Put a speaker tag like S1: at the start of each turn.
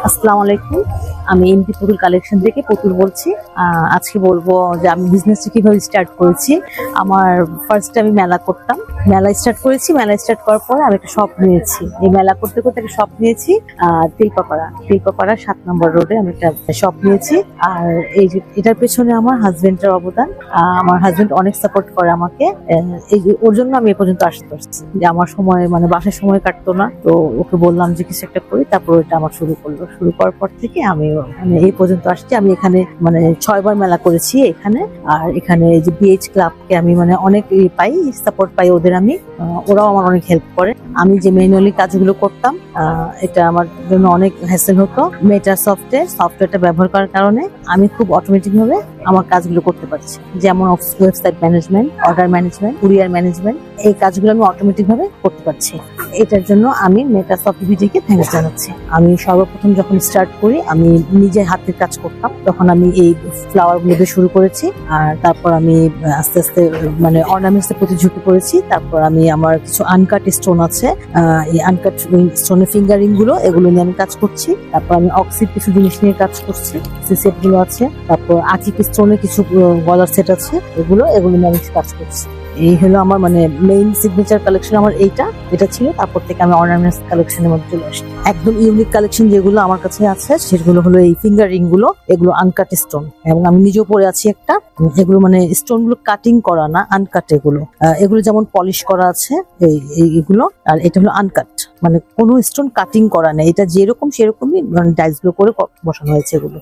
S1: আসসালামু আলাইকুম। আমি এমপি পুতুল কালেকশন থেকে পুতুল বলছি। আজকে বলবো যে আমি বিজনেসটা কিভাবে স্টার্ট করেছি। আমার ফার্স্টে আমি মেলা করতাম, মেলা স্টার্ট করেছি। মেলা স্টার্ট করার পরে আমি একটা শপ নিয়েছি। এই মেলা করতে করতে একটা শপ নিয়েছি তিলপাপাড়া 7 নম্বর রোডে আমি একটা শপ নিয়েছি। আর এই যে এটার পেছনে আমার হাজবেন্ডের অবদান। আমার হাজবেন্ড অনেক সাপোর্ট করে আমাকে। এই যে ওর জন্য আমি এ পর্যন্ত আসতে পারছি, যে আমার সময় মানে বাসায় সময় কাটতো না, তো ওকে বললাম যে কিছু একটা করি, তারপর এটা আমার শুরু করলো। শুরু করার পর থেকে আমি মানে এই পর্যন্ত আসছি। আমি এখানে মানে 6 বার মেলা করেছি এখানে। আর এখানে এই যে বিএইচ ক্লাবকে আমি মানে অনেক পাই, সাপোর্ট পাই ওদের। আমি ওরাও আমার অনেক হেল্প করে। আমি যে ম্যানুয়ালি কাজগুলো করতাম এটা আমার জন্য অনেক হ্যাসেল হতো। মেটা সফটওয়্যারটা ব্যবহার করার কারণে আমি খুব অটোমেটিক ভাবে আমার কাজগুলো করতে পারছি। যেমন website management, order management, courier management, এই কাজগুলো আমি অটোমেটিক ভাবে করতে পারছি। এটার জন্য আমি মেটাসফট ভিডিকে থ্যাঙ্কস জানাচ্ছি। আমি সর্বপ্রথম যখন স্টার্ট করি আমি নিজে হাতের কাজ করতাম, তখন আমি এই ফ্লাওয়ার গুলো দিয়ে শুরু করেছি। আর তারপর আমি আস্তে আস্তে মানে অর্নামেন্টস এর প্রতি ঝুঁকে পড়েছি। তারপর আমি আমার কিছু আনকাট স্টোন আছে, এই আনকাট স্টোনের ফিঙ্গারিং গুলো, এগুলো নিয়ে আমি কাজ করছি। তারপর আমি অক্সিড কিছু জিনিস নিয়ে কাজ করছি, সেট গুলো আছে। তারপর আকিক স্টোনের কিছু গলার সেট আছে, এগুলো নিয়ে আমি কাজ করছি। এই হলো আমার মানে মেইন সিগনেচার কালেকশন আমার এটা ছিল। তারপর থেকে আমি অর্নামেন্টস কালেকশনের মধ্যে চলে আসি। একদম ইউনিক কালেকশন যেগুলো আমার কাছে আছে সেগুলো হলো এই ফিঙ্গারিং গুলো, এগুলো আনকাট স্টোন, এবং আমি নিজেও পরে আছি একটা। এগুলো মানে স্টোন গুলো কাটিং করা না, আনকাট। এগুলো যেমন পলিশ করা আছে এইগুলো, আর এটা হলো আনকাট, মানে কোনো স্টোন কাটিং করা নেই। এটা যেরকম সেরকমই ডাইস গুলো করে বসানো হয়েছে এগুলো।